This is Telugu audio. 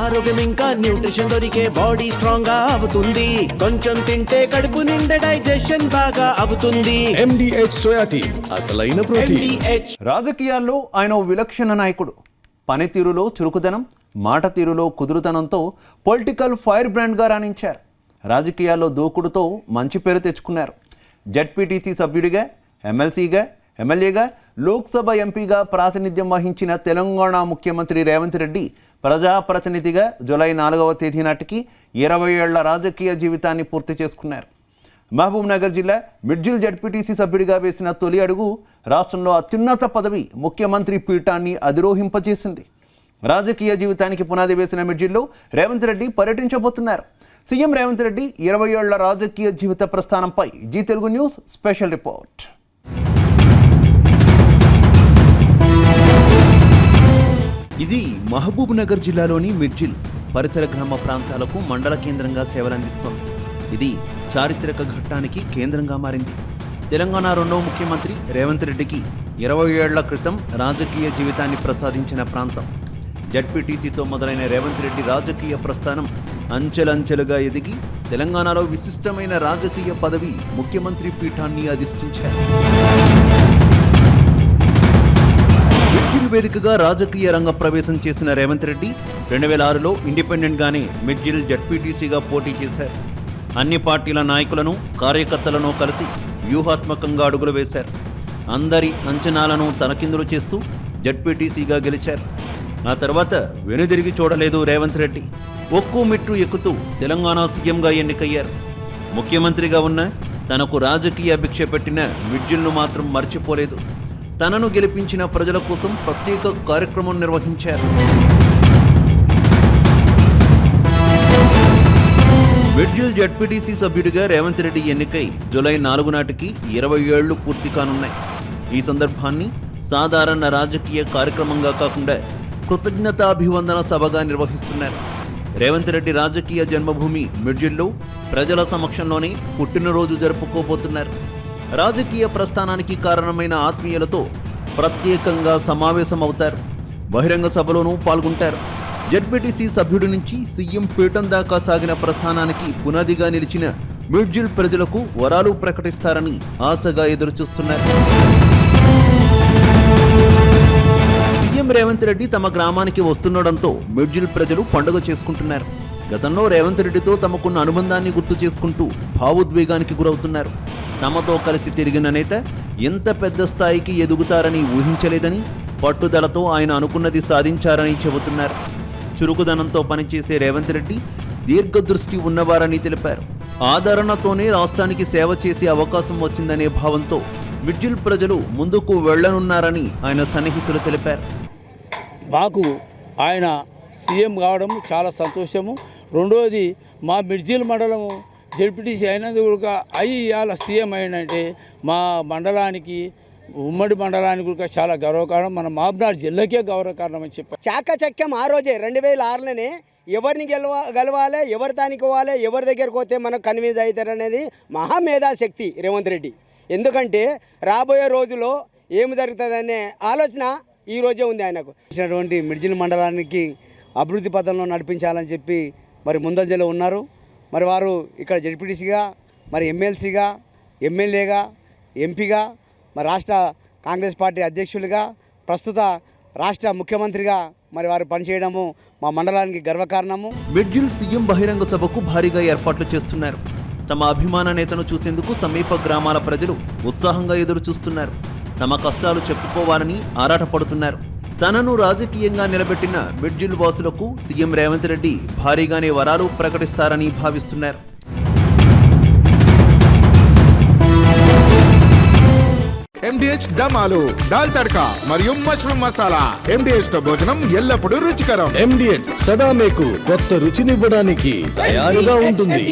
ఆరోగ్యం ఇంకా న్యూట్రిషన్ దొరికే బాడీ స్ట్రాంగ్ గా అవుతుంది. కొంచెం తింటే కడుపు నిండా డైజెషన్ బాగా అవుతుంది. MDH సోయాటీ అసలైన ప్రోటీన్. రాజకీయాల్లో ఆయన ఓ విలక్షణ నాయకుడు. పనితీరులో చురుకుదనం, మాట తీరులో కుదురుతనంతో పొలిటికల్ ఫైర్ బ్రాండ్గా రాణించారు. రాజకీయాల్లో దూకుడుతో మంచి పేరు తెచ్చుకున్నారు. జెడ్పీటీసీ సభ్యుడిగా, ఎమ్మెల్సీగా, ఎమ్మెల్యేగా, లోక్సభ ఎంపీగా ప్రాతినిధ్యం వహించిన తెలంగాణ ముఖ్యమంత్రి రేవంత్ రెడ్డి ప్రజాప్రతినిధిగా జూలై 4వ తేదీ నాటికి 20 ఏళ్ల రాజకీయ జీవితాన్ని పూర్తి చేసుకున్నారు. మహబూబ్ నగర్ జిల్లా మిడ్జిల్ జెడ్పీటీసీ సభ్యుడిగా వేసిన తొలి అడుగు రాష్ట్రంలో అత్యున్నత పదవి ముఖ్యమంత్రి పీఠాన్ని అధిరోహింపజేసింది. రాజకీయ జీవితానికి పునాది వేసిన మిడ్జిల్లో రేవంత్ రెడ్డి పర్యటించబోతున్నారు. సీఎం రేవంత్ రెడ్డి 20 ఏళ్ల రాజకీయ జీవిత ప్రస్థానంపై Zee Telugu news special report. ఇది మహబూబ్ నగర్ జిల్లాలోని మిడ్జిల్. పరిసర గ్రామ ప్రాంతాలకు మండల కేంద్రంగా సేవలందిస్తోంది. ఇది చారిత్రక ఘట్టానికి కేంద్రంగా మారింది. తెలంగాణ రెండవ ముఖ్యమంత్రి రేవంత్ రెడ్డికి 20 ఏళ్ల క్రితం రాజకీయ జీవితాన్ని ప్రసాదించిన ప్రాంతం. జెడ్పీటీసీతో మొదలైన రేవంత్ రెడ్డి రాజకీయ ప్రస్థానం అంచెలంచెలుగా ఎదిగి తెలంగాణలో విశిష్టమైన రాజకీయ పదవి ముఖ్యమంత్రి పీఠాన్ని అధిష్ఠించారు. మిడ్జిల్ వేదికగా రాజకీయ రంగ ప్రవేశం చేసిన రేవంత్ రెడ్డి 2006లో ఇండిపెండెంట్గానే మిడ్జిల్ జెడ్పీటీసీగా పోటీ చేశారు. అన్ని పార్టీల నాయకులను, కార్యకర్తలను కలిసి వ్యూహాత్మకంగా అడుగులు వేశారు. అందరి అంచనాలను తనకిందులు చేస్తూ జెడ్పీటీసీగా గెలిచారు. ఆ తర్వాత వెనుదిరిగి చూడలేదు రేవంత్ రెడ్డి. ఒక్కో మెట్టు ఎక్కుతూ తెలంగాణ సీఎంగా ఎన్నికయ్యారు. ముఖ్యమంత్రిగా ఉన్న తనకు రాజకీయ భిక్ష పెట్టిన మిడ్జిల్ను మాత్రం మర్చిపోలేదు. తనను గెలిపించిన ప్రజల కోసం ప్రత్యేక కార్యక్రమం నిర్వహించారు. మిడ్జిల్ జెడ్పీటీసీ సభ్యుడిగా రేవంత్ రెడ్డి ఎన్నికై జూలై 4 నాటికి 20 ఏళ్లు పూర్తి కానున్నాయి. ఈ సందర్భాన్ని సాధారణ రాజకీయ కార్యక్రమంగా కాకుండా కృతజ్ఞతాభివందన సభగా నిర్వహిస్తున్నారు. రేవంత్ రెడ్డి రాజకీయ జన్మభూమి మిడ్జిల్లో ప్రజల సమక్షంలోనే పుట్టినరోజు జరుపుకోబోతున్నారు. రాజకీయ ప్రస్థానానికి కారణమైన ఆత్మీయులతో ప్రత్యేకంగా సమావేశమవుతారు. బహిరంగ సభలోనూ పాల్గొంటారు. జెడ్పీటీసీ సభ్యుడి నుంచి సీఎం పీఠం దాకా సాగిన ప్రస్థానానికి పునాదిగా నిలిచిన మిడ్జిల్ ప్రజలకు వరాలు ప్రకటిస్తారని ఆశగా ఎదురుచూస్తున్నారు. సీఎం రేవంత్ రెడ్డి తమ గ్రామానికి వస్తుండడంతో మిడ్జిల్ ప్రజలు పండుగ చేసుకుంటున్నారు. గతంలో రేవంత్ రెడ్డితో తమకున్న అనుబంధాన్ని గుర్తు చేసుకుంటూ భావోద్వేగానికి గురవుతున్నారు. తమతో కలిసి తిరిగిన నేత ఎంత పెద్ద స్థాయికి ఎదుగుతారని ఊహించలేదని, పట్టుదలతో ఆయన అనుకున్నది సాధించారని చెబుతున్నారు. చురుకుదనంతో పనిచేసే రేవంత్ రెడ్డి దీర్ఘదృష్టి ఉన్నవారని తెలిపారు. ఆదరణతోనే రాష్ట్రానికి సేవ చేసే అవకాశం వచ్చిందనే భావంతో మిడ్జిల్ ప్రజలు ముందుకు వెళ్లనున్నారని ఆయన సన్నిహితులు తెలిపారు. మాకు ఆయన సీఎం కావడం చాలా సంతోషము. రెండోది మా మిడ్జిల్ మండలము జెడ్పీటీసీ అయినందుకు కూడా ఇవాళ సీఎం అయినంటే మా మండలానికి, ఉమ్మడి మండలానికి కూడా చాలా గర్వకారణం. మన మహబూబ్నగర్ జిల్లాకే గౌరవకారణం అని చెప్పారు. చాకచక్యం ఆ రోజే 2006లోనే ఎవరిని గెలవాలి, ఎవరి తానికి పోవాలి, ఎవరి దగ్గరకు పోతే మనకు కన్విన్స్ అవుతారనేది మహామేధాశక్తి రేవంత్ రెడ్డి. ఎందుకంటే రాబోయే రోజుల్లో ఏమి జరుగుతుందనే ఆలోచన ఈ రోజే ఉంది ఆయనకు. ఇచ్చినటువంటి మిడ్జిల్ మండలానికి అభివృద్ధి పథంలో నడిపించాలని చెప్పి మరి ముందంజలో ఉన్నారు. మరి వారు ఇక్కడ జెడ్పీటీసీగా, మరి ఎమ్మెల్సీగా, ఎమ్మెల్యేగా, ఎంపీగా, మరి రాష్ట్ర కాంగ్రెస్ పార్టీ అధ్యక్షులుగా, ప్రస్తుత రాష్ట్ర ముఖ్యమంత్రిగా మరి వారు పనిచేయడము మా మండలానికి గర్వకారణము. మిడ్జిల్ సీఎం బహిరంగ సభకు భారీగా ఏర్పాట్లు చేస్తున్నారు. తమ అభిమాన నేతను చూసేందుకు సమీప గ్రామాల ప్రజలు ఉత్సాహంగా ఎదురు చూస్తున్నారు. తమ కష్టాలు చెప్పుకోవాలని ఆరాటపడుతున్నారు. తనను రాజకీయంగా నిలబెట్టిన మిడ్జిల్ వాసులకు సీఎం రేవంత్ రెడ్డి భారీగానే వరాలు ప్రకటిస్తారని భావిస్తున్నారు. MDH దమాలు, దాల్ తడకా మరియు మష్రూమ్ మసాలా. MDH తో భోజనం ఎల్లప్పుడూ రుచికరం. MDH సదా మీకు కొత్త రుచినివ్వడానికి తయారుగా ఉంటుంది.